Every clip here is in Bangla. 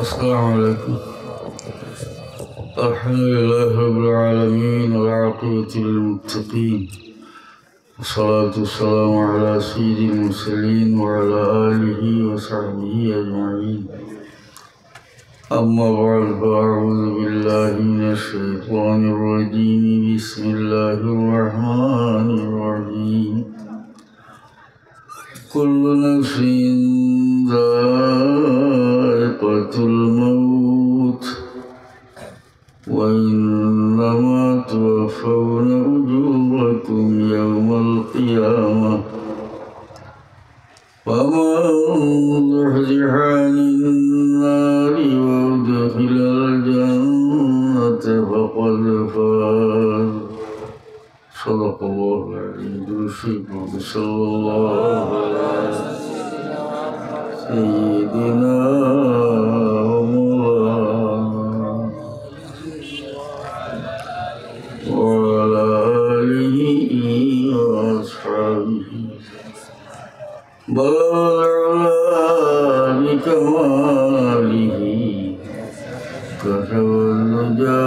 السلام عليكم. الحمد لله رب العالمين والعاقبة للمتقين والصلاة والسلام على سيد المرسلين وعلى آله وصحبه أجمعين. أما بعد فأعوذ بالله من الشيطان الرجيم. بسم الله الرحمن الرحيم. كل نفس ذائقة الموت وإنما توفون أجوركم يوم القيامة فمن زحزح عن النار وأدخل الجنة فقد فاز. صدق الله العلي العظيم. صلى الله على سيدنا ومولانا وعلى آله وأصحابه بلغ العلا بكماله كتب النجا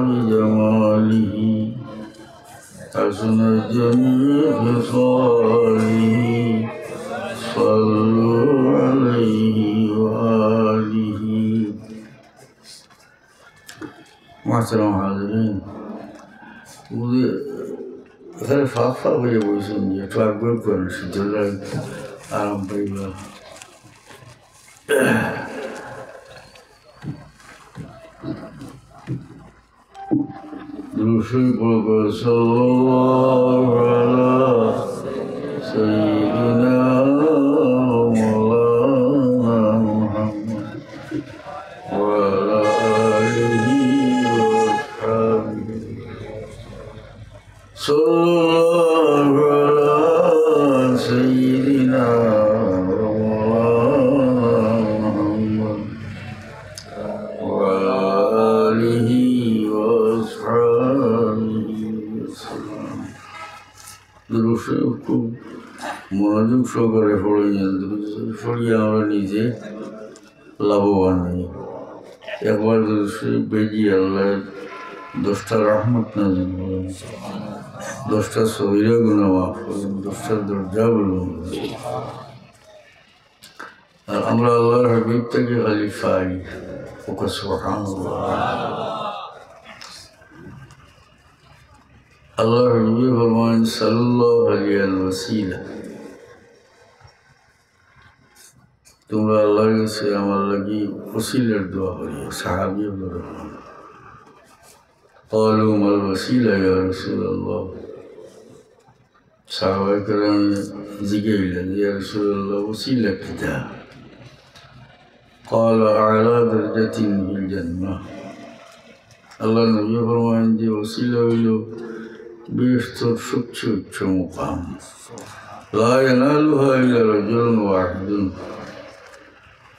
بجماله حسن جميع خصاله صلوا عليه وآله. محترم حاضرین، मुझे घर फाफा बजे बोलेंगे तो आप गुरु को निश्चितला आराम पड़ेगा. दूसरी को सल्लल्लाहु अलैहि सय्यिदिना मौलाना मुहम्मद व अला आलिहि व अस्हाबिहि सल्लल्लाहु अलैहि सय्यिदिना मौलाना मुहम्मद व अला आलिहि व अस्हाबिहि वसल्लम. দুরূদকে মনোযোগ সহকারে পড়িয়ে পড়িয়ে আমরা নিজে লাভবান হই. একবার দুরূদ বেজি আল্লাহ 10টা রহমত নাযিল করেন, 10টা সগীরা গুনাহ মাফ করেন, 10টা দরজা বলুন. আর আমরা আল্লাহর হাবিব থেকে খালি পাই. ওকে সুবহানাল্লাহ. আল্লাহ হাবিব ফরমান সাল্লাল্লাহু আলাইহি ওয়াসাল্লাম, তোমরা আল্লাহর কাছে আমার লাগি ওসিলার দোয়া করিও. সাহাবী বলল قالوا ما الوسيلة يا رسول الله. صحابة الكرام زجيلا يا رسول الله وسيلة كذا. قال أعلى درجة في الجنة. الله النبي فرمان دي وسيلة له بيشتر شك مقام لا ينالها إلا رجل واحد.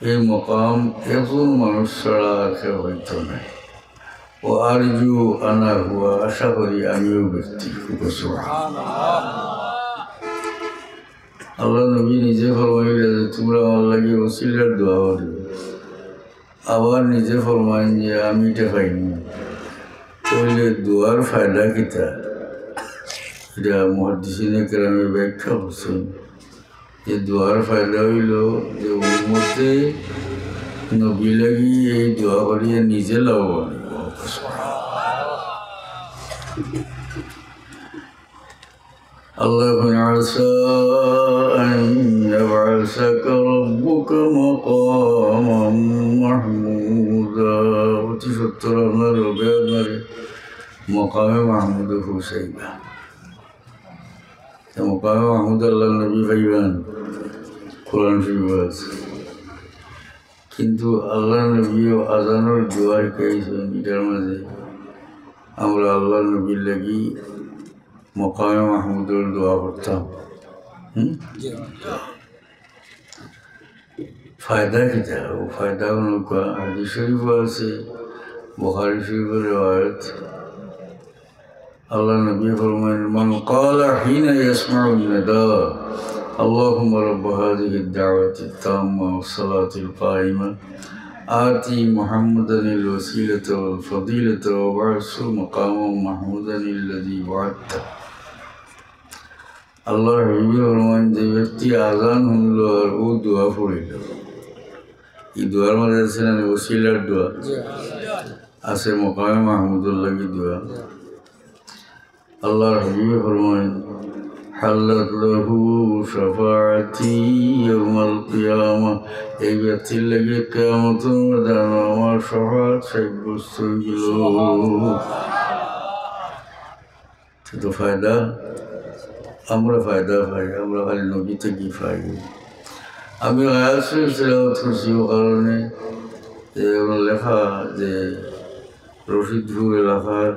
এই মকাম একজন মানুষ ছাড়া কেউ হইতো না. ও আরজু আনা হুয়া, আশা করি আমিও ব্যক্তি. আল্লাহ নবী নিজে ফরমাইলে যে তোমরা আমার লাগে ওসিলার দোয়া করিও. আবার নিজে ফরমাইন যে আমি এটা পাইনি. তাহলে দোয়ার ফায়দা কিতা? এটা মুহাদ্দিসিনে কেরামে ব্যাখ্যা করছেন যে দোয়ার ফায়দা হইল যে উম্মতে নবী লাগি এই দোয়া করিয়ে নিজে লাভবান. الله عسى أن يبعثك ربك مقاما محمودا. وتشتر أمر بأمر مقام محمود حسيبا. مقام محمود الله النبي فيبان قرآن شريف. কিন্তু আল্লাহ নবী ও আজানোর দোয়ার পেয়েছেন. এটার মাঝে আমরা আল্লাহ নবীর লাগি মকামে মাহমুদের দোয়া করতাম. ফায়দা কিতা? ও ফায়দা হাদিস শরীফ আছে, বুখারী শরীফের রিওয়ায়াত. আল্লাহ নবী ফরমান মান ক্বালা হিনা ইয়াসমাউন নিদা اللهم رب هذه الدعوة التامة والصلاة القائمة آتي محمدا الوسيلة والفضيلة وبعث مقاما محمودا الذي وعدته আল্লাহর হাবিব ফরমান যে ব্যক্তি আজান হল আর ও দোয়া পড়িল এই দোয়ার মধ্যে আছে না ওসিলার দোয়া আছে মকামে মাহমুদুল্লাহ কি দোয়া আল্লাহর হাবিব ফরমান হাল্লাত লাহু শাফাআতি ইয়াউমাল কিয়ামা এই ব্যক্তির লাগে কিয়ামতের ময়দান আমার শাফাআত সাব্যস্ত হইল তো ফায়দা আমরা ফায়দা পাই আমরা খালি নবী থেকে পাই আমি আয়াসের তেলাওয়াত করছি ও কারণে যে লেখা যে রশিদপুর এলাকার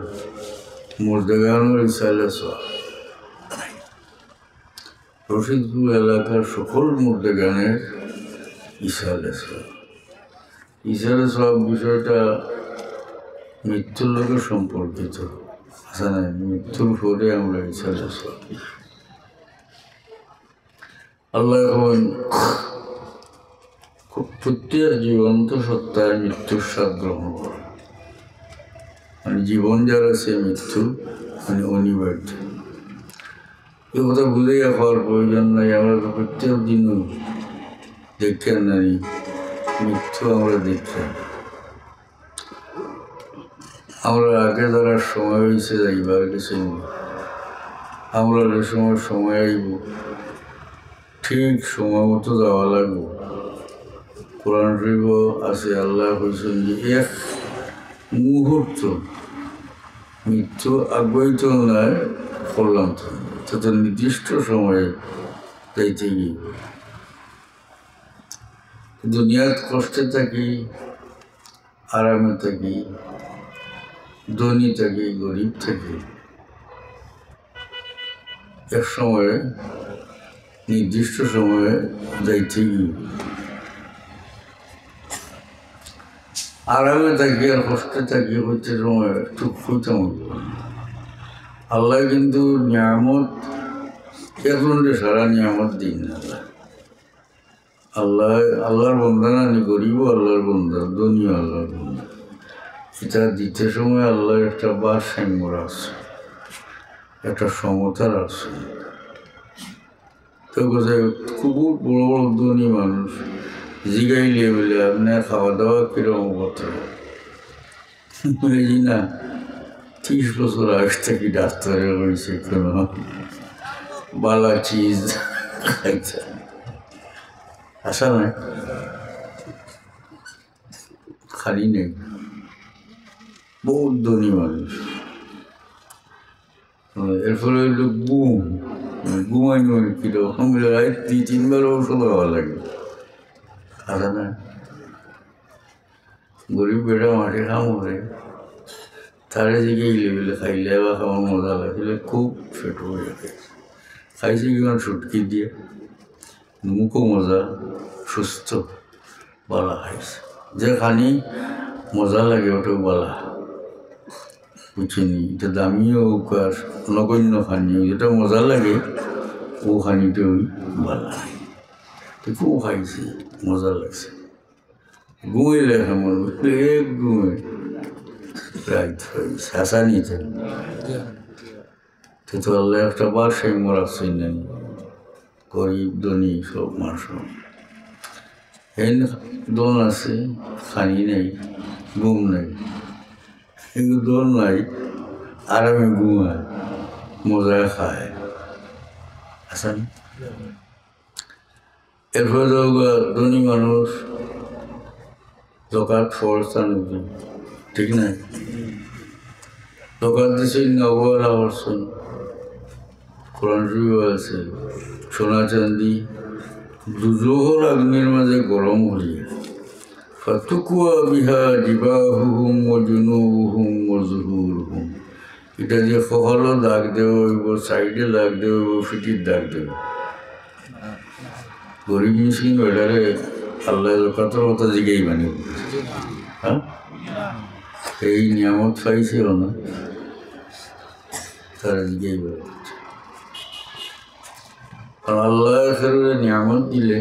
মুর্দেগানোর ইসালে সব রশিদপুর এলাকার সকল মুর্দেগানের ইসালে সব বিষয়টা মৃত্যুর লোকের সম্পর্কিত আচ্ছা না মৃত্যুর পরে আমরা ইসালে সব আল্লাহ এখন প্রত্যেক জীবন্ত সত্তায় মৃত্যুর স্বাদ গ্রহণ করে মানে জীবন যার আছে মৃত্যু মানে অনিবার্য এ কথা বুঝাইয়া খাওয়ার প্রয়োজন নাই আমরা তো প্রত্যেক দিনও দেখেন নাই মৃত্যু আমরা দেখি আমরা আগে যারা সময় হয়েছে যাইবার গেছি আমরা যে সময় আইব ঠিক সময় মতো যাওয়া লাগবে কোরআন শরীফ আছে আল্লাহ কইছেন যে এক মুহূর্ত মৃত্যু আগ্রহিত নয় করলাম তো নির্দিষ্ট সময়ে যাইতে গিয়ে দুনিয়ার কষ্টে থাকি আরামে থাকি ধনী থাকি গরিব থাকি এক সময়ে নির্দিষ্ট সময়ে যাইতে গিয়ে আরামে থাকি আর কষ্টে থাকি হচ্ছে সময় একটু খুঁজতাম আল্লাহ কিন্তু নিয়ামত এখন সারা নিয়ামত দিন আল্লাহর বন্ধা না নি গরিব আল্লাহর বন্ধা ধনীও আল্লাহর বন্ধা এটা দিতে সময় আল্লাহর একটা ভারসাম্য আছে একটা সমতার আছে তো কোথায় খুব বড় বড় ধনী মানুষ জিগাইলে বলে আপনার খাওয়া দাওয়া কিরকম করতে বুঝি না 30 বছর আগে থেকে ডাক্তারে হয়েছে কোনো বালা চিজ খাইছে আসা নাই খালি নেই বহুত ধনী মানুষ এর ফলে হইল ঘুমাই নয় কিরকম 2-3 বার ওষুধ হওয়া লাগে আসা না গরিব বেটা মাঠে খাম হয়ে তারে দিকে লেবেলে খাইলে বা খাওয়ার মজা লাগলে খুব ফেট হয়ে যাবে খাইছে কিমান সুটকি দিয়ে মুখও মজা সুস্থ বালা খাইছে যে খানি মজা লাগে ওটাও বালা বুঝিনি এটা দামিও আর নগণ্য খানিও যেটা মজা লাগে ও খানিটাও বালা তো খুব খাইছে মজা লাগছে ঘুমাইলে কেমন এক ঘুমাই রাইট হয়েছে হাসা নিতেন তো আল্লাহ একটা ভারসাম্য রাখছেন নেন গরিব ধনী সব মানুষ দোল আছে খানি নেই ঘুম নেই কিন্তু দোল নাই আরামে ঘুমায় মজায় খায় আসেন এরপরে ধনী মানুষ জকাত ফরস্থান ঠিক নাই জকাত দিছে অবহেলা করছেন কোরআন শরীফ আছে সোনা চাঁদি দুজোহর আগ্নির মাঝে গরম হলিয়ে ফাতুকুয়া বিহা জিবাহুহুম ওয়া জুনুবুহুম ওয়া যুহুরুহুম এটা যে ফহলো দাগ দেব হইব সাইডে দাগ দেব হইব ফিটির দাগ দেব গরিব মিসকিন বেটারে আল্লাহ জকাতের কথা জিগেই মানে হ্যাঁ এই নিয়ামত পাইছিল না তারা জিগেই বেড়ে আল্লাহ নিয়ামত দিলে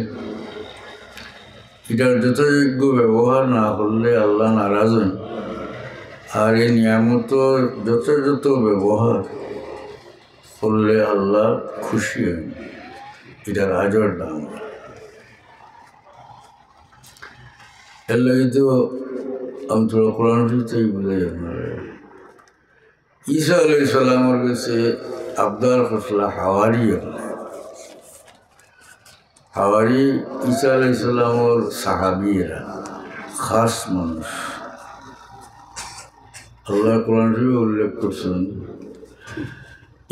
এটার যথাযোগ্য ব্যবহার না করলে আল্লাহ নারাজ হন, আর এই নিয়ামত যথাযথ ব্যবহার করলে আল্লাহ খুশি হন। এটার আজর দাম। এর লাগে তো আমি তোরা কোরআন শরীফেই বুঝাই আপনারা। ঈসা আলাইহিস সালামের কাছে আবদার ফসলা হাওয়ারি হাওয়ারি ঈসা আলাইহিস সালামের সাহাবীরা খাস মানুষ। আল্লাহ কোরআন শরীফে উল্লেখ করছেন,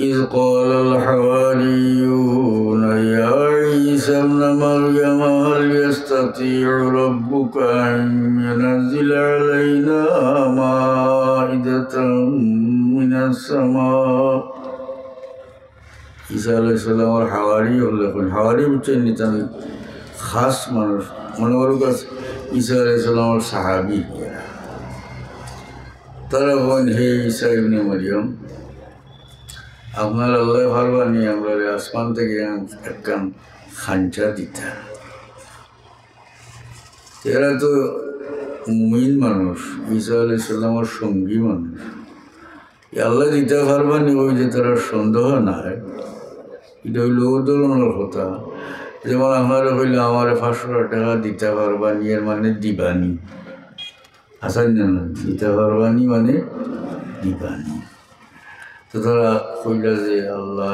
إذ قال الحواريون يا عيسى ابن مريم هل يستطيع ربك أن ينزل علينا مائدة من السماء। ঈসা আলাইহিস সালামের হাওয়ারি হলেন, হাওয়ারি হচ্ছেন নিতাম খাস মানুষ। মনে করো ঈসা আলাইহিস সালামের সাহাবী, তারা বলেন, হে ঈসা ইবনে মারিয়াম, আপনার আল্লাহ ভারবানি আমরা আসমান থেকে একখান খাঞ্চা দিতা। এরা তো মুমিন মানুষ, ঈসা আলাইহিস সালামের সঙ্গী মানুষ। আল্লাহ দিতে পারবানি ওই যে তারা সন্দেহ নাই, এটা হইল ধরনের কথা। যেমন আমার হইলে আমার 500 টাকা দিতে পারবানি, এর মানে দিবানি। আসান না, দিতে পারবানি মানে দিবানি। তো তারা কইলা যে আল্লাহ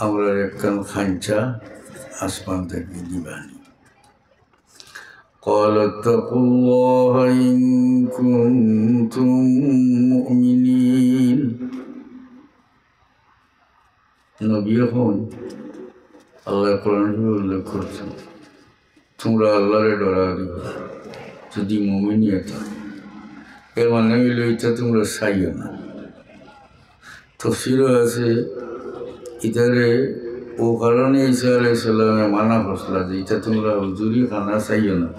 আমরা একখান খাঞ্চা আসমান থেকে দিবানি। قال اتقوا الله إن كنتم مؤمنين। নবী এখন আল্লাহ কোরআন উল্লেখ করছেন, তোমরা আল্লাহরে ডরা দিবে যদি মুমিন থাকো। এর মানে হইল এটা তোমরা চাইও না। তফসিরও আছে ইতারে ও কারণে ঈসা আলাইহিস সালামে মানা করছিলা যে এটা তোমরা হুজুরি খানা চাইও না,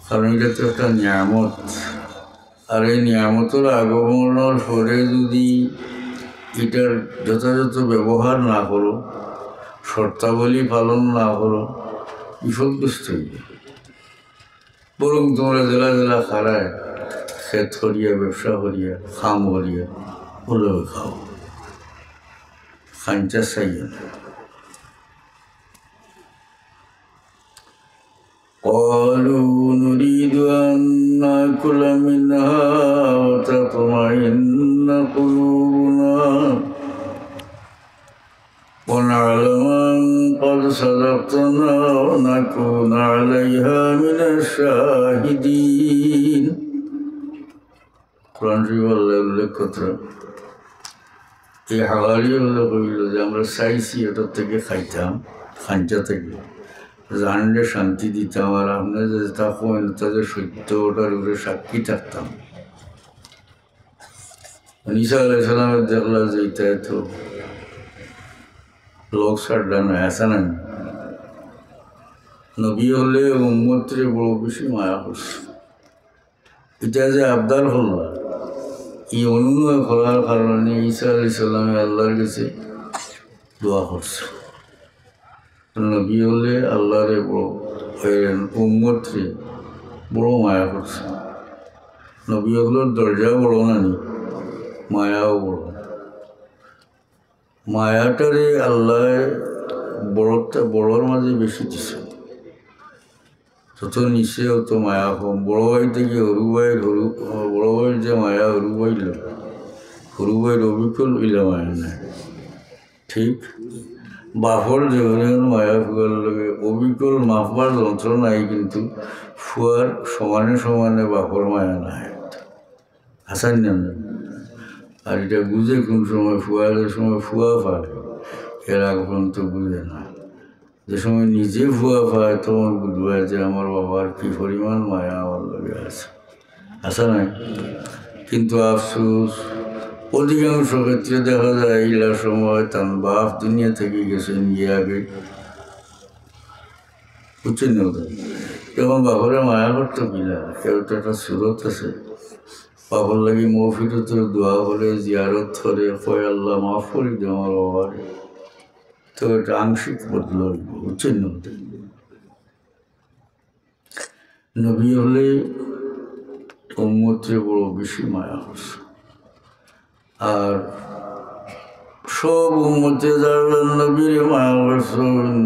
কারণ এটা তো একটা নিয়ামত। আর এই নিয়ামতের আগমনের পরে যদি এটার যথাযথ ব্যবহার না করো, শর্তাবলী পালন না করো, বিপদগ্রস্ত হইবে। বরং তোমরা জেলা জেলা খারায় খেত করিয়া, ব্যবসা করিয়া, খাম করিয়া হলেও খাও, খাঞ্চা চাইও না। قالوا نريد أن نأكل منها وتطمئن قلوبنا ونعلم أن قد صدقتنا ونكون عليها من الشاهدين। কোরআন শরীফে আল্লাহ উল্লেখ করতে এই হাওয়ারি উল্লেখ করিল যে আমরা চাইছি ওটার থেকে খাইতাম, খাঞ্চা থেকে জানলে শান্তি দিতাম, আর আপনার যে তখন তাদের সত্য ওটার উপরে সাক্ষী থাকতাম। ঈসা আলাইহিস সালামের দেখলা যে এটা তো লোক সারডা নয়, আসা নাই। নবী হলে উম্মতরে বড় বেশি মায়া করছে। এটা যে আবদার হল্লা, এই অনুনয় করার কারণে ঈসা আলাইহিস সালামে আল্লাহর কাছে দোয়া করছে। নবী হলে আল্লাহরে বড় উম্মতরে বড় মায়া করছে। নবী হলোর দরজাও বড় নানি, মায়াও বড়। মায়াটারে আল্লাহ বড়োর মাঝে বেশি দিছে। যত নিচে অত মায়া কম। বড় ভাই থেকে হরু ভাইয়ের বড় ভাইয়ের যে মায়া হরু ভাইয়ের অবিকল ইলা মায়া নাই। ঠিক বাপর যেমন মায়া ফুয়ার লগে অবিকল মাফবার যন্ত্র নাই, কিন্তু ফুয়ার সমানে সমানে বাপর মায়া নাই। হাসান না। আর এটা বুঝে কোন সময় ফুয়ারের সময় ফুয়া পায়, এর আগ পর্যন্ত বুঝে না। যে সময় নিজে ফুয়া পায় তখন বুঝবে যে আমার বাবার কি পরিমাণ মায়া আমার লগে আছে। আসা নাই। কিন্তু আফসোস অধিকাংশ ক্ষেত্রে দেখা যায় ইলার সময় তার বাপ দুনিয়া থেকে গেছেন গিয়ে আগে, বুঝছেন না? যখন বাপরে মায়া করতো কিনা, কেউ তো একটা সুরত আছে, বাবার লাগে মহফিলতের দোয়া করে, জিয়ারত করে, কয় আল্লাহ মাফ করে দে আমার বাবারে। তো এটা আংশিক বদল, বুঝছেন না? নবী হলে উম্মতে বড় বেশি মায়া করছে। আর সব উম্মতে যারা নবীর মায়া করছেন,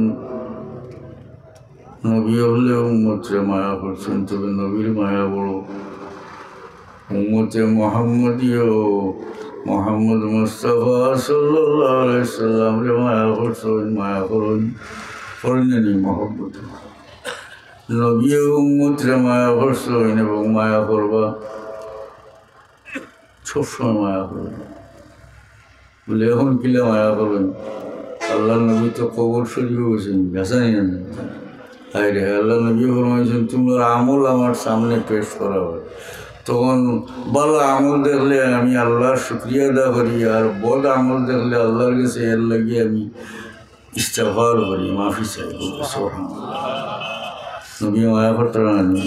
নবী হলে উম্মতে মায়া করছেন, তবে নবীর মায়া বড়। উম্মতে মোহাম্মদীয় মোহাম্মদ মুস্তাফা সাল্লাল্লাহু আলাইহি সাল্লামরে মায়া করছেন, মায়া করেননি মহব্বত। নবী উম্মতরে মায়া করছেন এবং মায়া করবা, সবসময় মায়া করবেন। বলে এখন কিলা মায়া করবেন? আল্লাহ নবী তো কবর শরীফে বসেন, গাছানি না আরে আল্লাহ নবী ফরমাইছেন তোমরা আমল আমার সামনে পেশ করা হয়, তখন ভালো আমল দেখলে আমি আল্লাহর শুকরিয়া আদা করি, আর বদ আমল দেখলে আল্লাহর কাছে এর লাগিয়ে আমি ইস্তেগফার করি, মাফি চাই। নবী মায়া করতে রানি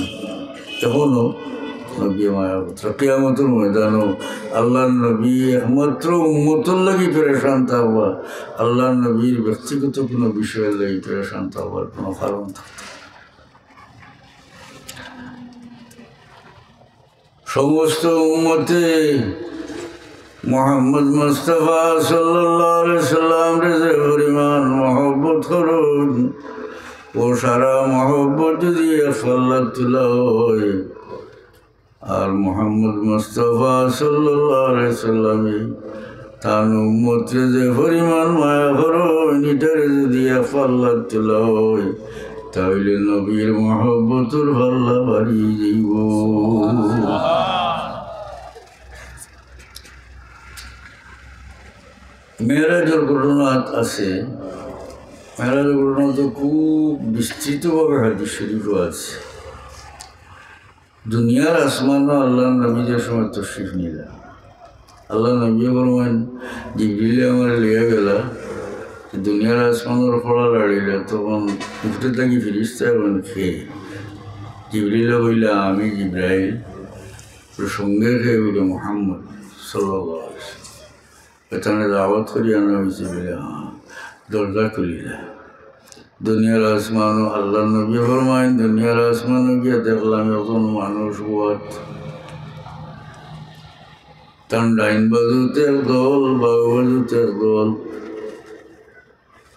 এখনও নবী মায়া করতে কিয়ামতের ময়দানও আল্লাহর নবী একমাত্র উম্মতের লাগি পেরেশান থাকবা, আল্লাহর নবীর ব্যক্তিগত কোনো বিষয়ের লাগি পেরেশান থাকবার কোনো কারণ থাকত। সমস্ত উম্মতে মোহাম্মদ মুস্তাফা সাল্লাল্লাহু আলাইহি সাল্লাম যে পরিমাণ মহব্বত করুন, ও সারা মহব্বত যদি আল্লাহ তুলা হয়, আর মোহাম্মদ মুস্তাফা সাল্লাল্লাহু আলাইহি সাল্লামে তার উম্মতে যে পরিমাণ মায়া করুন, এটারে যদি আল্লাহ তুলা হয়, তাহলে নবীর মহব্বতের পাল্লা বাড়ি যাইব। মেরাজের ঘটনা আছে, মেরাজের ঘটনা তো খুব বিস্তৃতভাবে হাদিস শরীফও আছে। দুনিয়ার আসমানও আল্লাহ নবী যে সময় তশরিফ নিলা, আল্লাহ নবী বলবেন জিবরিলে আমার লিয়া গেলা, দুনিয়ার আসমানের ফলা লাড়িলা, তখন উঠতে থাকি ফিরিস্তা এবং খেয়ে জিবরিলে বললা আমি জিব্রাইল, সঙ্গে খেয়ে বলল মোহাম্মদ সাল্লাল্লাহু আলাইহি ওয়াসাল্লাম, এখানে দাওয়াত করি আনা হয়েছে বলে হ্যাঁ, দরজা খুলিলা। দুনিয়ার আসমানও আল্লাহ নবী ফরমাইন দুনিয়ার আসমানও গিয়ে দেখলাম এখন মানুষ বাদ, তার ডাইন বাজুতে দল, বাউ বাজুতে দল,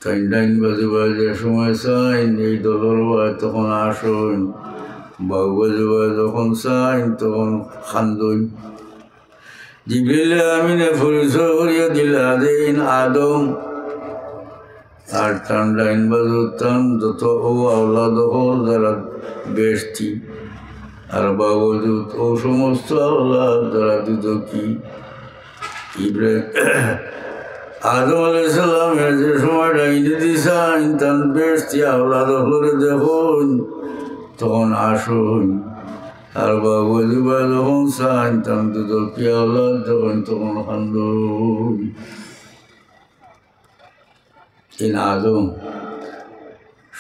তাই ডাইন বাজু বাজে সময় চাইন এই দলের বাজ তখন আসন, বাউ বাজু বাজ যখন চাইন তখন খান্দন। জিবরিলে আমিনে পরিচয় করিয়া দিলা দিন আদম, আর টান ডাইন বাজু টান যত ও আওলাদ হল যারা বেশটি, আর বাবুদুত ও সমস্ত আওলাদ যারা দুদকি। ইব্রাহিম আদম আলাইহিস সালামের যে সময় ডাইনে দিছেন তান বেশটি আওলাদ হলে দেখুন তখন আসুন, আর বাবুদু বা যখন চান তান দুদকি আওলাদ যখন তখন খান্দুন। ইন আদম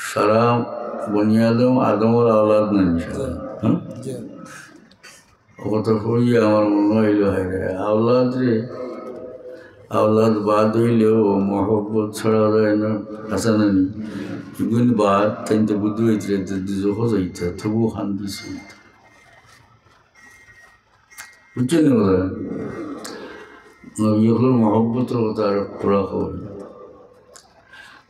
সারা বনি আদম, আদমের আওলাদ নেন হ্যাঁ, কত হই আমার মনে হইল হয় আওলাদ রে, আওলাদ বাদ হইলেও মহব্বত ছড়া যায় না, আসা নানি এগুলি বাদ তাইতে বুদ্ধি হইতে দুজো যাইতে তবুও খান দিছে, বুঝছেন ওরা নবী হল মহব্বতের কথা আর পুরা হয়।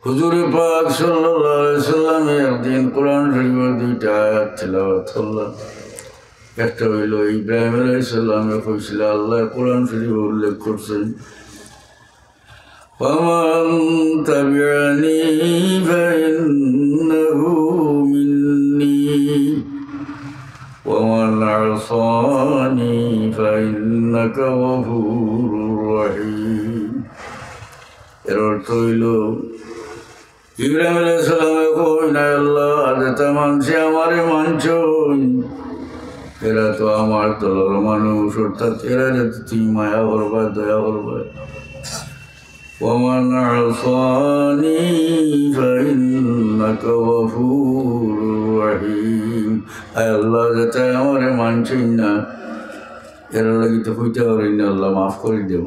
হুজুরে পাক সাল্লাল্লাহু আলাইহি সাল্লামে একদিন কোরআন শরীফের দুইটা আয়াত তিলাওয়াত করলেন। একটা হইল ইব্রাহিম আলাইহিস সালামে কইছিল, আল্লাহ কোরআন শরীফে উল্লেখ করছেন ফামান তাবিআনি ফাইন্নাহু মিন্নি ওয়া মান আসানি ফাইন্নাকা গফুরুর রহিম। এর অর্থ হইল ইব্রাহিম আলাইহিস সালামে কই না আল্লাহ যেটা মানছে আমারে মানছুন, এরা তো আমার দলের মানুষ, অর্থাৎ এরা যাতে তুমি মায়া করবা দয়া করবা। ওয়ামান আসানি ফাইন্নাকা গফুরুর রহিম, আয় আল্লাহ যেটা আমারে মানছেন না এরা লাগি তো কইতে পারি না আল্লাহ মাফ করে দেব,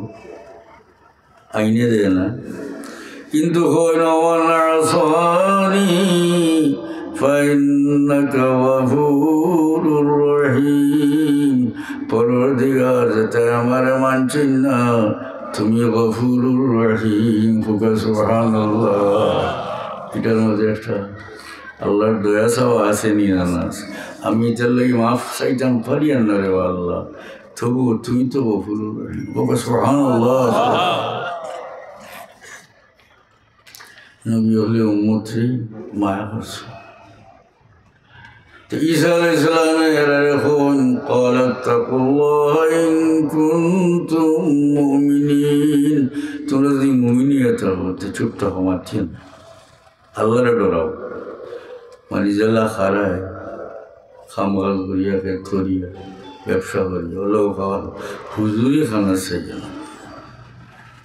আইনে দেয় না, কিন্তু ওয়ামান আসানি فإنك غفور رحيم পরদিগার যাতে আমার মানছেন না তুমি গফুরুর রহিম ফুকা সুবহানাল্লাহ এটার মধ্যে একটা আল্লাহর দয়া চাওয়া আছে নি না আমি এটার লাগি মাফ চাইতাম পারি না রে আল্লাহ তবু তুমি তো গফুরুর রহিম ফুকা সুবহানাল্লাহ নবী হলে উম্মতরে মায়া করছে ঈসা আলাইহিস সালামের এখন قال اتقوا الله إن كنتم مؤمنين তোমরা যদি মুমিনিয়ত হতে চুপ থাকো মারছেন আল্লাহরে ডরাও মানে জেলা খারায় খামগাল করিয়া খেত করিয়া ব্যবসা করিয়া ওলো খাওয়া হুজুরি খানা চাই না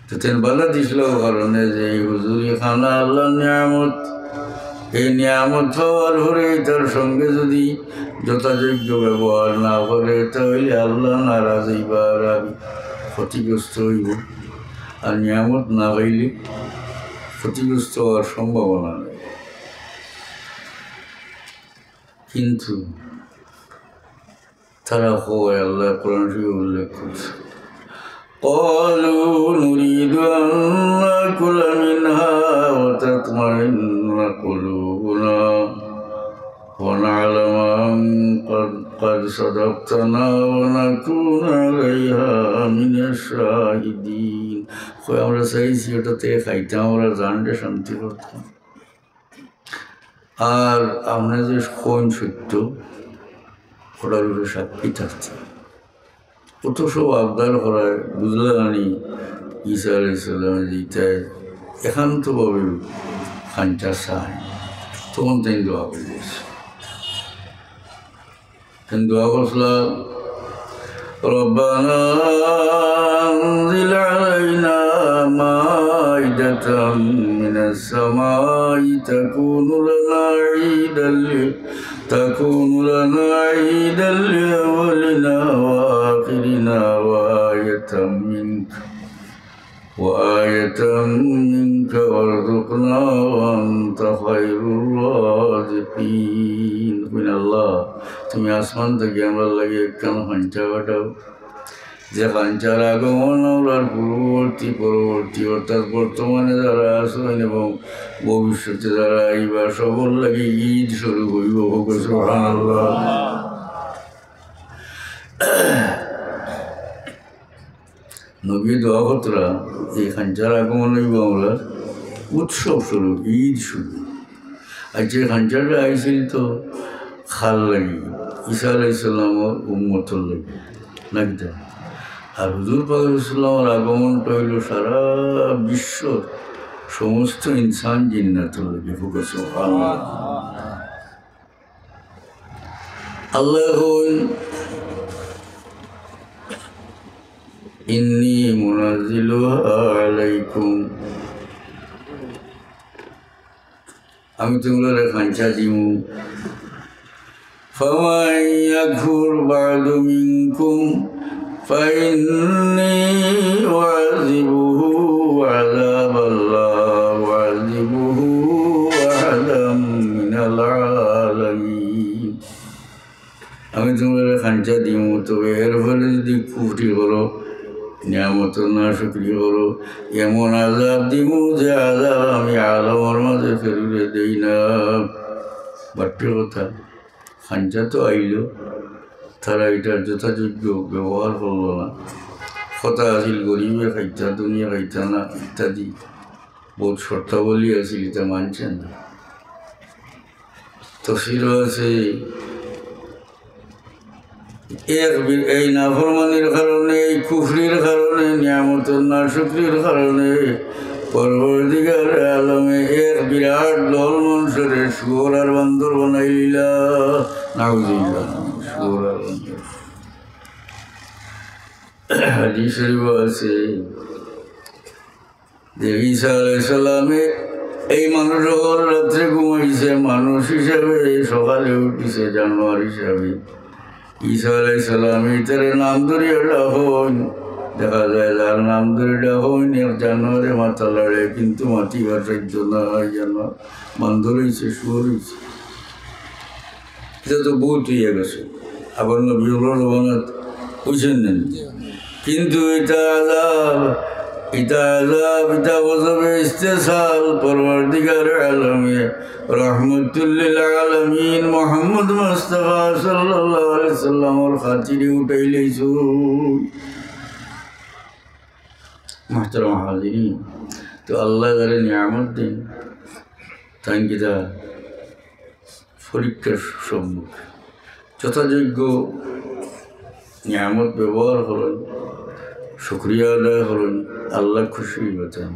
তো তেন বাধা দিছিল কারণে যে এই হুজুরি খানা আল্লাহ নিয়ামত এই নিয়ামত পাওয়ার পরে তার সঙ্গে যদি যথাযোগ্য ব্যবহার না করে তাহলে আল্লাহ নারাজ হইবা আর আমি ক্ষতিগ্রস্ত হইব আর নিয়ামত না হইলে ক্ষতিগ্রস্ত হওয়ার সম্ভাবনা নেই কিন্তু তারা হয় আল্লাহ কোরআন শরীফে উল্লেখ করছে قالوا نريد أن نأكل منها وتطمئن قلوبنا ونعلم أن قد صدقتنا ونكون عليها من الشاهدين আমরা চাইছি ওটাতে খাইতাম আমরা জানলে শান্তি করতাম আর আমরা যে কোন সত্য ওটার উপরে সাক্ষী থাকতাম কত সব আবদার করায় বুঝলে জানি ঈসা আলাইহিস সালামের যেটায় একান্তভাবে খানটা চায় তখন তাই দোয়া করেছে দোয়া করছিলাম ربنا أنزل علينا مائدة من السماء تكون لنا عيدا لأولنا وآخرنا وآية منك وارزقنا وأنت خير الرازقين من الله তুমি আসমান থেকে আমরা লাগে একখান খাঞ্চা কাটাও যে খাঞ্চার আগমন আমরার পরবর্তী অর্থাৎ বর্তমানে যারা আসেন এবং ভবিষ্যতে যারা আইবা সবর লাগে ঈদ শুরু হইব সুবহানাল্লাহ নবী দোয়া কতরা এই খাঞ্চার আগমন হইব আমরা উৎসব শুরু ঈদ শুরু আর যে খাঞ্চাটা আইছিল তো খাল লাগি ঈসা আলাইহিস সালামের উম্মতর লাগি নাকি আর হুজুর পাক সাল্লাল্লাহু আলাইহি আগমনটা হইল সারা বিশ্বর সমস্ত ইনসান জিন্নাতুর লাগি সুবহানাল্লাহ আল্লাহ ইন্নী মুনাজ্জিলুহা আলাইকুম আমি তোমরা খাঞ্চা দিমু فمن يكفر بعد منكم فإني أعذبه عذابا لا أعذبه أحدا من العالمين আমি তোমরা খাঞ্চা দিমু তবে এর ফলে যদি কুফরি করো নিয়ামত না শুকরিয়া করো এমন আযাব দিমু যে আযাব আমি আলমের মাঝে ফেরিয়ে দেই না বাট্য কথা খাঞ্চা তো আইল তারা এটার যথাযোগ্য ব্যবহার করলো না কথা আছিল গরিবে খাইতা দুনিয়া খাইতা না ইত্যাদি বহুত শর্তাবলী আছিল এটা মানছেন না তফসিরও আছে এই নাফরমানির কারণে এই কুফরির কারণে নিয়ামতের না শুকরির কারণে পরবর্তীকার আলমে এক বিরাট দল মানুষের শুয়োর আর বান্দর বানাই লিলা নাউযুবিল্লাহ শুয়োর আর বান্দর হাদিস শরীফ আছে যে ঈসা আলাইহিস সালামে এই মানুষ রাত্রে ঘুমাইছে মানুষ হিসাবে সকালে উঠিছে জানোয়ার হিসাবে ঈসা আলাইহিস সালামের তার নাম ধরিয়া ডাকন দেখা যায় যার নাম ধরে ডাকন জানোয়ারে মাথা লড়ে কিন্তু মাটি বাসার জন্য হয় জানোয়ার বান্দর হয়েছে শুয়োর হয়েছে এটা তো বহুত হয়ে গেছে আবার নবীর জমানাত বুঝছেন না কিন্তু এটা আযাব এটা গজবে ইস্তেসাল পরওয়ারদিগার আলমে রহমতুল লিল আলামিন মুহাম্মদ মুস্তাফা সাল্লাল্লাহু আলাইহি সাল্লামের খাতিরে উঠাইলেইছো মুহতারাম হাজিরিন তো আল্লাহ যারে নিয়ামত দেন তাই কিটা পরীক্ষার সম্মুখে যথাযোগ্য নিয়ামত ব্যবহার করেন শুকরিয়া আদায় করেন আল্লাহ খুশি হতেন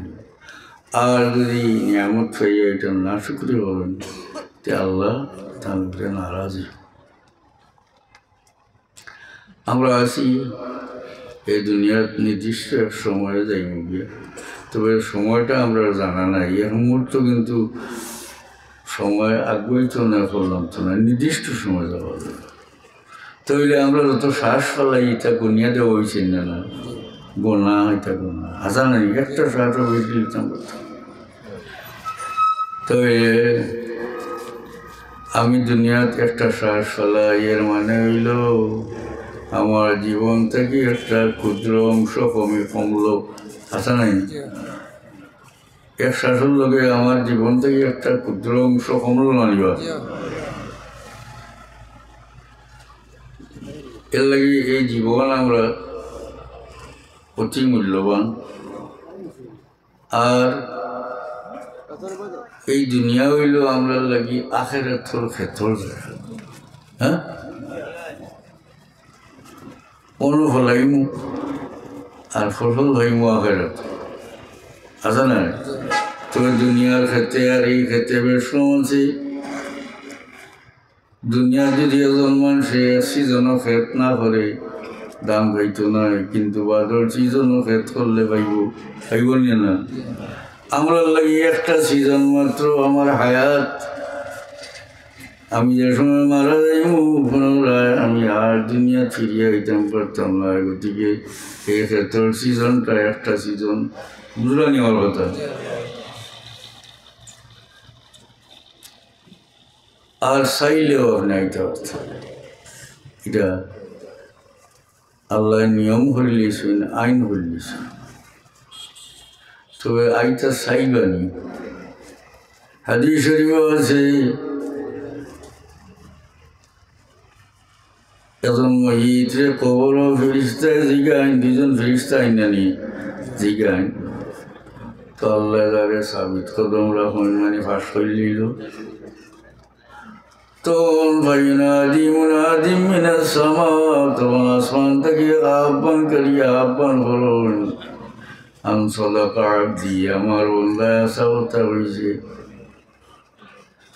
আর যদি নিয়ামত পাইয়া এটা না শুকরিয়া করেন তে আল্লাহ তার উপরে নারাজ। আমরা আছি এই দুনিয়ার নির্দিষ্ট এক সময়ে যাইব গিয়ে, তবে সময়টা আমরা জানা নাই এক মুহূর্ত কিন্তু সময় আগ্রহী তো না করলাম তো না নির্দিষ্ট সময় যাওয়া যায় তাহলে আমরা যত শ্বাস ফেলাই এটা গুনিয়া দেওয়া হয়েছে না গোনা এটা গোনা আসা নাই একটা শ্বাসও বেশি লিখতাম তবে আমি দুনিয়াত একটা শ্বাস ফেলাই এর মানে হইল আমার জীবন থেকে একটা ক্ষুদ্র অংশ কমলো আসা নাই এক শ্বাসের লগে আমার জীবন থেকে একটা ক্ষুদ্র অংশ কমলো নানিবা এর লাগে এই জীবন আমরা অতি মূল্যবান আর এই দুনিয়া হইল আমরা লাগি আখিরাতের ক্ষেত্র হ্যাঁ অনুফল হইমু আর ফসল হইমু আখিরাত আছে না তো দুনিয়ার ক্ষেত্রে আর এই ক্ষেত্রে বেশ আছে দুনিয়া যদি এজন মানুষে সিজনও ক্ষেত না করে দাম পাইতো না কিন্তু বাদর সিজনও ক্ষেত করলে পাইব না আমরা লাগি একটা সিজন মাত্র আমার হায়াত আমি যে সময় মারা যাইব পুনরায় আমি আর দুনিয়া ফিরিয়ে হইতাম পারতাম না গতিকে এই ক্ষেত্রের সিজনটা একটা সিজন বুঝলা নেওয়ার কথা আর চাইলেও নাইতে অর্থ এটা আল্লাহ নিয়ম হইলেছেন আইন হইলেছেন তবে আইটা চাইবানি হাদিস শরীফে আছে একজন মহিতে কবর ফেরিস্তায় জিগাইন দুজন ফেরিস্তা আইনানি জিগাইন তো আল্লাহ তাকে সাবিত কদম রাখুন মানে ফাঁস করে নিল তখন ফাইনাদি মুনাদি মিনাস সামা তখন আসমান থেকে আহ্বান করিয়া আহ্বান করুন আন সাদাকা আবদি আমার বান্দা সাওতা হইছে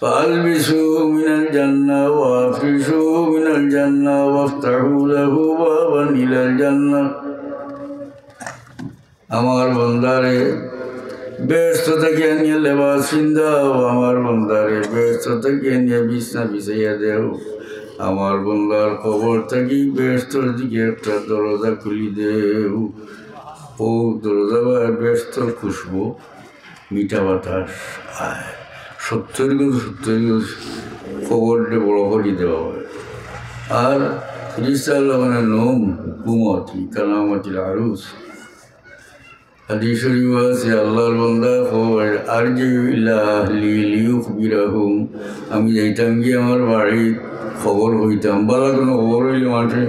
فألبسوه من الجنة وأفرشوه من الجنة وافتحوا له بابا إلى الجنة আমার বান্দারে ব্যস্ত থেকে নিয়ে লেবাস চিন্তাও আমার বান্দারে ব্যস্ত থেকে নিয়ে বিছনা বিছাইয়া দেও আমার বান্দার খবর থাকি ব্যস্তর দিকে একটা দরজা খুলি দেও ও দরজা ব্যস্ত খুশবু মিঠা বাতাস আয় সত্তর খবরটা বড় করে দেওয়া হয় আর ফিরিস্তার মানে নোম কুমতি কালামাতিল আরুস হাদিস শরীফ আছে আল্লাহর বান্দা খবর আর যে লিউখবিরাহুম আমি যাইতাম গিয়ে আমার বাড়ির খবর হইতাম বালা কোনো খবর হইলে মাঠে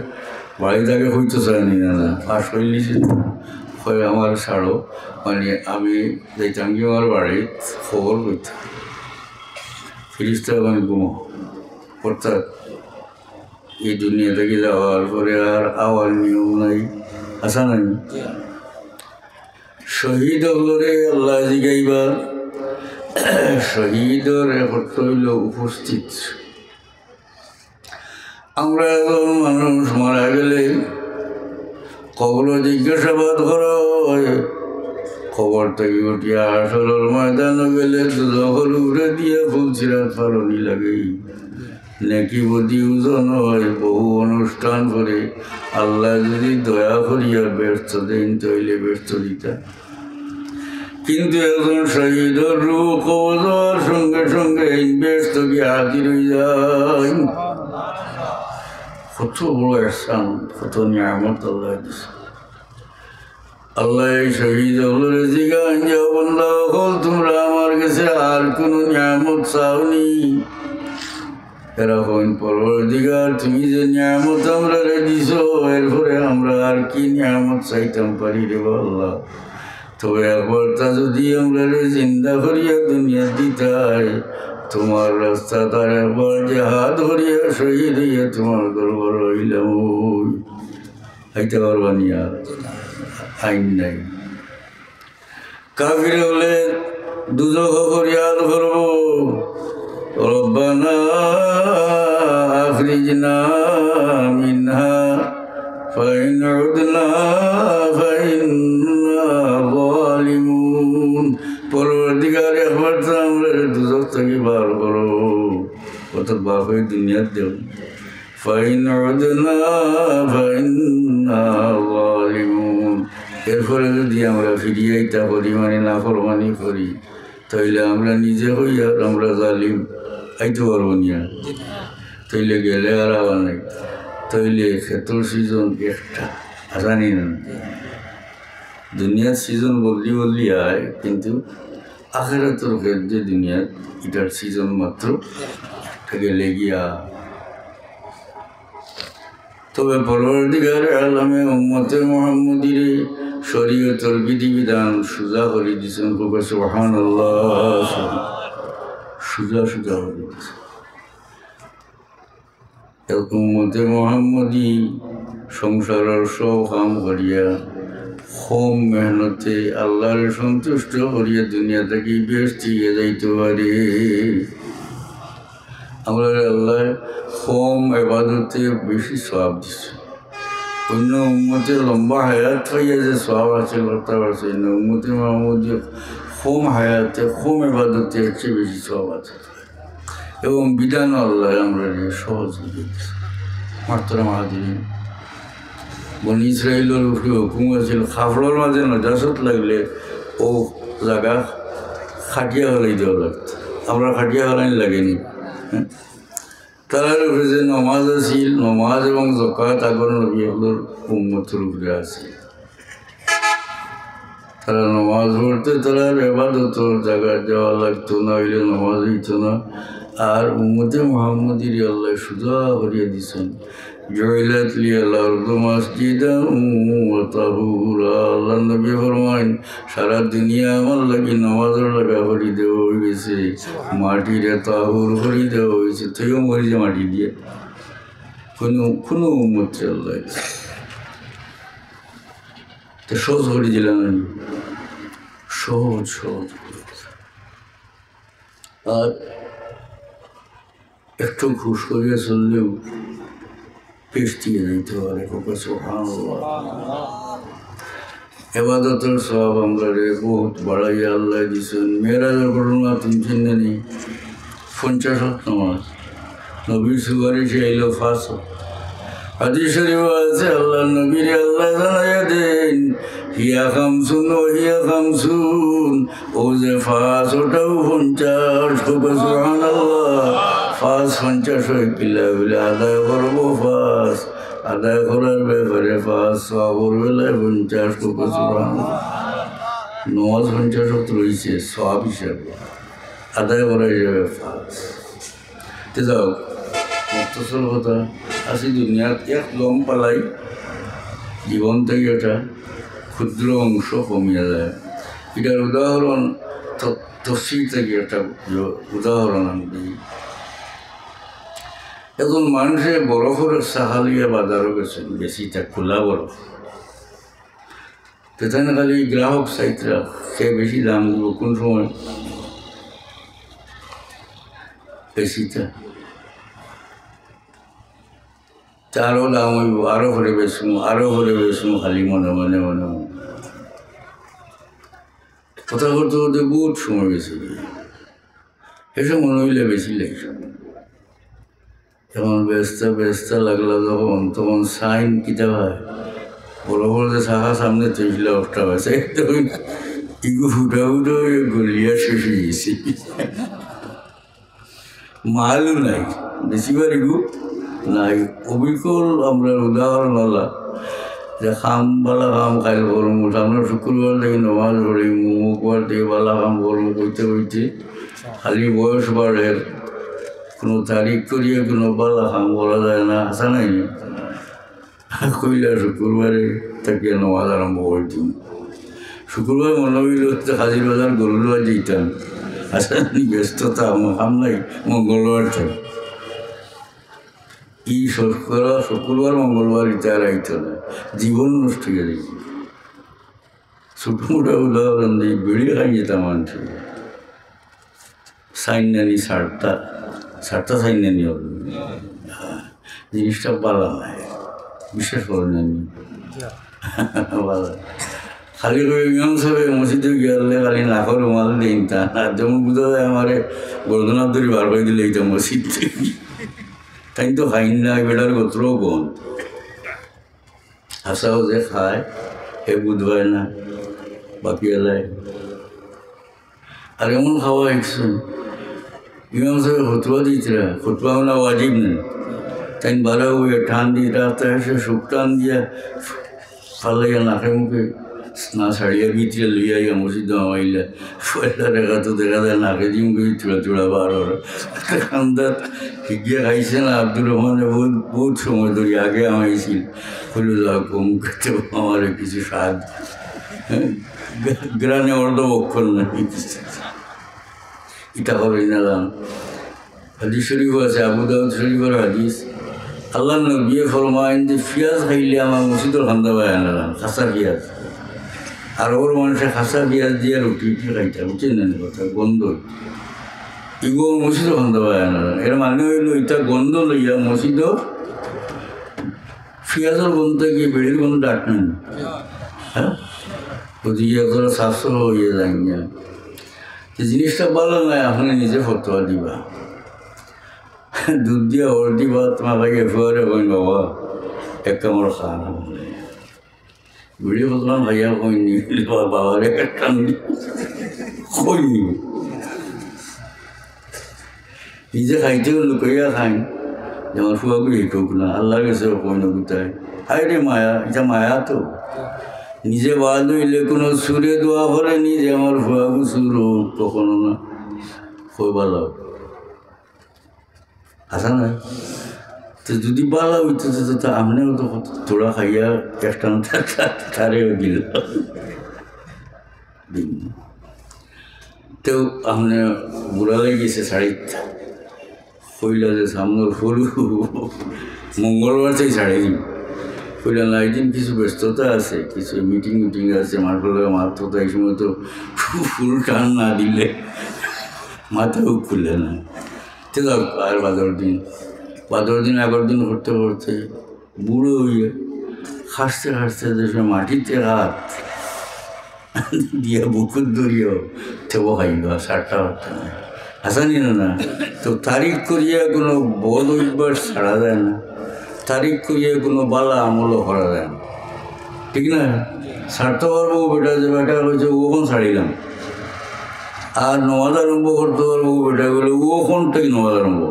বাড়ি থেকে হইতে চায়নি না ফাঁস হইলিছে হয় আমার ছাড়ো মানে আমি যাইতাম গিয়ে আমার বাড়ির খবর হইতাম ফিরিস্তা মানে গুমো অর্থাৎ এই দুনিয়া থেকে যাওয়ার পরে আর আওয়ার নিয়ম নাই আসা নাই শহীদ হলরে আল্লাহ জিগাইবার শহীদের অর্থ হইল উপস্থিত আমরা এখন মানুষ মারা গেলে কবর জিজ্ঞাসাবাদ করা হয় খবর থেকে উঠিয়া আসলের ময়দানে গেলে দুধর উড়ে দিয়ে ফুলছিরাত ফালনি লাগে নাকি বদি ওজন হয় বহু অনুষ্ঠান করে আল্লাহ যদি দয়া করিয়া ব্যস্ত দেন তৈলে ব্যস্ত দিতা কিন্তু এখন শহীদের রূপ কবর সঙ্গে সঙ্গে ব্যস্ত গিয়ে হাজির হয়ে যায় কত বড় ihsan, কত নিয়ামত আল্লাহ দিছে। আল্লাহ এই শহীদ হলের জিগান যাও বান্দা হল তোমরা আমার কাছে আর কোনো নিয়ামত চাওনি। এরা হন পরবর্তীকার তুমি যে নিয়ামত আমরা দিছ এরপরে আমরা আর কি নিয়ামত চাইতাম পারি রে আল্লাহ। তবে একবার তা যদি আমরা জিন্দা করিয়া দুনিয়া দিতাই তোমার রাস্তা তার একবার যে হাত ধরিয়া শহীদ হইয়া তোমার দরবার হইলাম আইতে পারবানি আর আইন নাই। কাফির হলে দুজখ ফরিয়াদ করব রব্বানা আখরিজনা মিনহা ফাইন উদনা ফাইন্না যালিমুন। পরবর্তীকার একবার তো আমরা দুজখ থেকে বার করো, অর্থাৎ বার হয়ে দুনিয়ার দেব। ফাইন উদনা ফাইন্না যালিমুন। এরপরে যদি আমরা ফিরিয়ে আইতা করি মানে নাফরমানি করি তাইলে আমরা নিজে হই আর আমরা জালিম আইতে পারবো না। তাইলে গেলে আর আবার নাই। তাইলে ক্ষেত্র সিজন একটা জানি না, দুনিয়ার সিজন বদলি বদলি আয়, কিন্তু আখেরাতের ক্ষেত্রে দুনিয়ার এটার সিজন মাত্র গেলে গিয়া। তবে পরবর্তীকার আলমে উম্মতে মুহাম্মদীরে শরীয়তের বিধিবিধান সুজা করে দিয়েছেন। খুব সুবহানাল্লাহ, সুজা সুজা করে দিয়েছেন। উম্মতে মুহাম্মদী সংসারের সব কাম করিয়া কম মেহনতে আল্লাহরে সন্তুষ্ট করিয়া দুনিয়া থেকে বেশ দিয়ে যাইতে পারে। আমরা আল্লাহ কম এবাদতে বেশি সওয়াব দিচ্ছে। অন্য উম্মতে লম্বা হায়াত পাইয়া যে সওয়াব আছে করতে পারছে, অন্য উম্মতে মুহাম্মদী কম হায়াতে কম এবাদতে হচ্ছে বেশি সওয়াব আছে। এবং বিধান আল্লাহ আমরা সহজ হয়ে দিচ্ছে। মাত্রা মাহাদিন বনি ইসরাইলের উপরে হুকুম আছিল খাফড়ার মাঝে নজাসত লাগলে ও জায়গা খাটিয়া হলাই দেওয়া লাগতো। আমরা খাটিয়া হলাই লাগেনি। তার উপরে যে নমাজ আছিল, নমাজ এবং জকাত আগর নবীগুলোর উম্মতের উপরে আছে। তারা নমাজ পড়তে তারা এবাদতর জায়গায় যাওয়া লাগতো, না হইলে নমাজ হইত না। আর উম্মতে মুহাম্মদীর আল্লাহ সুজা করিয়া দিছেন, জয়লাত লিয়াল আরদু মাসজিদান ওয়া তাহুরা। আল্লাহ নবী ফরমাইন সারা দুনিয়া আমার লাগি নামাজের লাগা করি দেওয়া হয়ে গেছে, মাটিরে তাহুর করি দেওয়া হয়েছে। তুইও মরি যে মাটি দিয়ে কোনো উম্মতে আল্লাহ তো সহজ করে দিলাম আমি, সহজ সহজ। আর একটু ঘুষ করিয়া চললেও পেশ দিয়ে যাইতে পারে। এবাদতের সব আমরা বহুত বাড়াইয়া আল্লাহ দিয়েছেন। মেয়েরাজের ঘটনা তুমি চিন্তা নেই, 50 নামাজ নবীর সুপারিশে এলো 5। হাদিস শরীফ আছে আল্লাহ নবীর আল্লাহ জানাইয়া দেন হিয়া খামসুন ও হিয়া খামসুন, ও যে 5 ওটাও 50। সুবহানাল্লাহ, 5 50 হয়ে কিলা বলে আদায় করবো 5, আদায় করার ব্যাপারে 5, সওয়াবের বেলায় 50। সুবহানাল্লাহ, নমাজ 50 রয়েছে সওয়াব হিসাবে, আদায় করা যাবে 5। তে যাও মক্তসল কথা আসি দুনিয়াত এক লম পালাই জীবন থেকে একটা ক্ষুদ্র অংশ কমিয়া যায়। এটার উদাহরণ তফসির থেকে একটা উদাহরণ আমি দিই। এখন মানুষে বরফের সাহালিয়া বাজারও গেছেন, বেশি তা খোলা বরফ, তেখানে খালি গ্রাহক সাইটরা সে বেশি দাম দিব কোন সময় বেশিটা আরও দাম হইব, আরও ভরে বেচমু, আরও ভরে বেচমু, খালি মনে মনে মনে মনে কথা করতে করতে বহুত সময় গেছে। এসব মনে হইলে বেশি লাগছে। যখন ব্যস্তা লাগলো তখন সাইন কিতা হয়, বড় বড় যে শাখা সামনে তৈরি অবস্থা হয়েছে, ইগু ফুটা ফুটো গলিয়া শেষ হয়ে গেছি। মালও নাই বেশিবার ইগু নাই অবিকল আমরা উদাহরণ আল্লাহ যে খাম বালা খাম খাইল করম আমরা শুক্রবার থেকে নমাজ পড়ি মুখবার থেকে বালা খাম করম করতে করতে খালি বয়স বাড়ে কোনো তারিখ করিয়ে কোনো বালা খাম করা যায় না আসা নাই কইলা শুক্রবারে তাকে নমাজ আরম্ভ করতাম শুক্রবার মনে হইল হাজির বাজার গরুলবার যেতাম আসা ব্যস্ততা আমার খাম নাই মঙ্গলবার থাকে ই শুক্রবার মঙ্গলবার ইতার আইতো না জীবন নষ্ট হয়ে যায় ছোটো মোটা উদাহরণ দিই বেড়িয়ে খাই যেতাম আনছি সাইন নানি সারটা সাইন নানি হবে জিনিসটা পালা নাই বিশেষ করে নানি পালা খালি করে ইমাম সাহেব মসজিদে গেলে খালি নাকর রুমাল দিন তা যেমন বুঝা যায় আমার গর্দনার ধরে বার করে দিলে এইটা মসজিদ তাই তো খাইন না বেটার গোত্র গন হাসাও যে খায় হে বুধবায় না বাকি এলায় আর এমন খাওয়া একশো ইমাম সাহেব খুতবা দিতরা খুতবা মানে ওয়াজিব নেই তাই বারো হয়ে টান দিয়ে রাস্তা এসে সুখ টান দিয়া ফালাইয়া নাকে মুখে না ছাড়িয়া ভিতরে লইয়া ইয়া মসজিদ আমাইলা পয়লা রেখা তো দেখা যায় নাকে দিয়ে মুখে চূড়া চূড়া বার ওরা খান্দার শিখিয়া খাইছে না আব্দুর রহমানে বহুত সময় ধরে আগে আমাইছিল হলো যা কম খেতে আমার কিছু স্বাদ গ্রামে অর্ধ অক্ষর নাই এটা হবে নিলাম হাদিস শরীফ আছে আবু দাউদ শরীফের হাদিস আল্লাহ নবী ফরমায়েন যে পিঁয়াজ খাইলে আমার মসজিদের খান্দা বায় আনালাম খাসা পিঁয়াজ আর ওর মানুষের খাসা পিঁয়াজ দিয়ে রুটি খাইতে বুঝছেন না কথা গন্ধ এগো মসজিদও খান্দা বায় আনালাম এর মানে হইল এটা গন্ধ লইয়া মসজিদও পিঁয়াজের গন্ধ গিয়ে বেড়ির গন্ধ ডাকবেন হ্যাঁ ওদিকে তোরা স্বাস্থ্য হয়ে যায় না জিনিসটা ভালো নয় আপনি নিজে ফতোয়া দিবা দুধ দিয়া ওর দিবা তোমার ভাই এফআরে কইন বাবা এক কামড় খাওয়া ভিডিও বললাম ভাইয়া কইনি বাবারে একটা কইনি নিজে খাইতেও লুকাইয়া খাই যেমন ফুয়াগুলি হিটুক না আল্লাহর কাছে কইন কোথায় হাই রে মায়া এটা মায়া তো নিজে বাদ হইলে কোনো সুরে দোয়া করে নিজে আমার ফুয়াগু সুর হোক কখনো না কই ভালো আসা না তো যদি বালা হইতো তো আমনেও তো তোরা খাইয়া একটা তারেও দিল তো আমনে বুড়া হয়ে গেছে শাড়িটা কইলা যে সামনের সরু মঙ্গলবার থেকে ছাড়ে দিন কইলা না একদিন কিছু ব্যস্ততা আছে কিছু মিটিং আছে মারফলে মারতো তো এই সময় তো ফুল টান না দিলে মাথাও খুলে না তো আর বাদর দিন আগের দিন করতে বুড়ো হইয়া হাসতে যে মাটিতে হাত দিয়া বুকুর দরিয়াও থেব খাইল 7টা হাসানি না তো তারিখ করিয়া কোনো বদ অভ্যাস ছাড়া যায় না তারিখ করিয়া কোনো বালা আমলও করা যায় না ঠিক না ছাড়তে পারবো বেটা যে বেটা হয়েছে ওখন ছাড়িলাম আর নমাজ আরম্ভ করতে পারবো বেটা বলে ওখন থেকে নমাজ আরম্ভ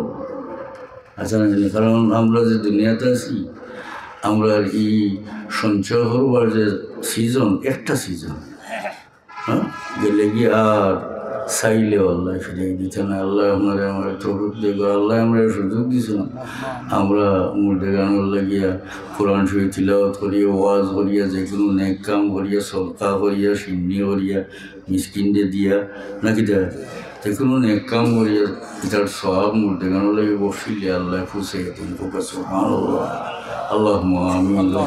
আচ্ছা না কারণ আমরা যে দুনিয়াতে আছি আমরা এই সঞ্চয় হবার যে সিজন একটা সিজন হ্যাঁ গেলে গিয়ে আর চাইলে আল্লাহ ফিরিয়ে দিতে না আল্লাহ আপনারা আমরা তরুপ দেখো আল্লাহ আমরা সুযোগ দিয়েছিলাম আমরা মুর্দে গানের লাগিয়া কোরআন শরীফ তিলাওয়াত করিয়া ওয়াজ করিয়া যে কোনো নেক কাম করিয়া সদকা করিয়া সিন্নি করিয়া মিসকিনদের দিয়া নাকি দেয় যে কোনো নেক কাম করিয়া এটার সব মুর্দে গানের লাগে বসিলে আল্লাহ ফুসে তুমি ফোকাস আল্লাহ আমি আল্লাহ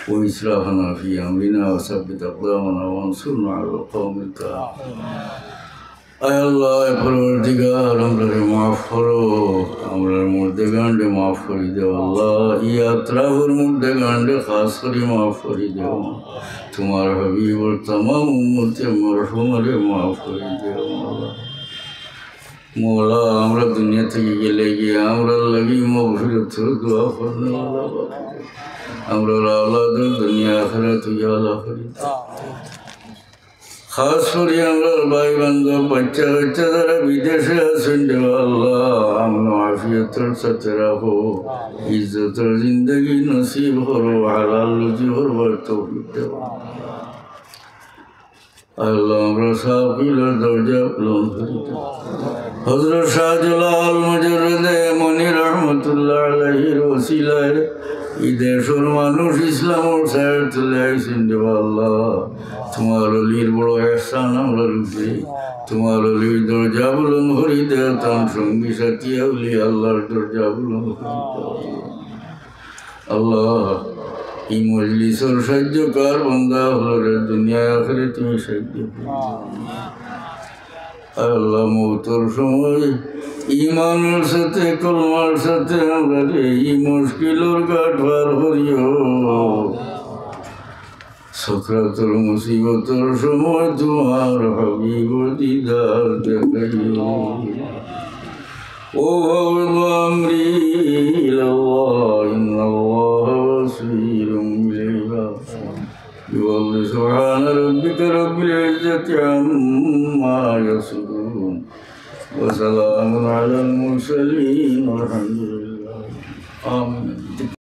وإسرافنا في أمرنا وثبت أقدامنا وانصرنا على القوم الكافرين আয় আল্লাহ পরবর্তীকার আমরা মাফ করো আমরা মধ্যে গান্ডে মাফ করি দেও আল্লাহ ইয়াত্রাহুর মধ্যে গান্ডে খাস করে মাফ করি দেও তোমার হাবিবর तमाम উম্মতে মরহুমরে মাফ করি দেও মওলা আমরা দুনিয়া থেকে গেলে গিয়ে আমরা লাগি মাগফিরাত দোয়া করতে আল্লাহ আমরা আল্লাহ দুনিয়া আখিরাত ইয়া আল্লাহ করি খাস করে আমরা ভাই বান্ধব বাচ্চা কাচ্চা যারা বিদেশে আছেন দেব আল্লাহ আমন আফিয়তের সাথে রাখো, ইজ্জতের জিন্দগি নসিব করো, হালাল রুজি করবার তৌফিক দেব আল্লাহ। আমরা সাফিলের দরজা পূরণ করি দেব। হযরত শাহজালাল মুজাররদে মনি রহমতুল্লাহ আলাইহির ওসিলায় এই দেশের মানুষ ইসলামের ছায়া তুলে আইসেন দেব আল্লাহ। তোমার অলির বড় এহসান আমরা রূপে, তোমার অলির দরজা বুলন্দ করি দেও, তার সঙ্গী সাথী হলি আল্লাহর দরজা বুলন্দ করি দেও আল্লাহ। এই মজলিসের সাহায্যকার বান্দা হলরে দুনিয়ায় আখেরে তুমি সাহায্য করো আল্লাহ। মৌতর সময় ইমানের সাথে কলমার সাথে আমরা এই মুশকিলের ঘাট পার করিও। সকরাতুল মুসিবতের সময় তোমার হাবিব দিদার দেখাইও। ও আমরি ইলাল্লাহ ইন্নাল্লাহ বাসীরুম বিল ইবাদ। সুবহান রাব্বিকা রাব্বিল ইজ্জাতি আম্মা ইয়াসিফুন ওয়া সালামুন আলাল মুরসালিন ওয়ালহামদুলিল্লাহ। আমিন।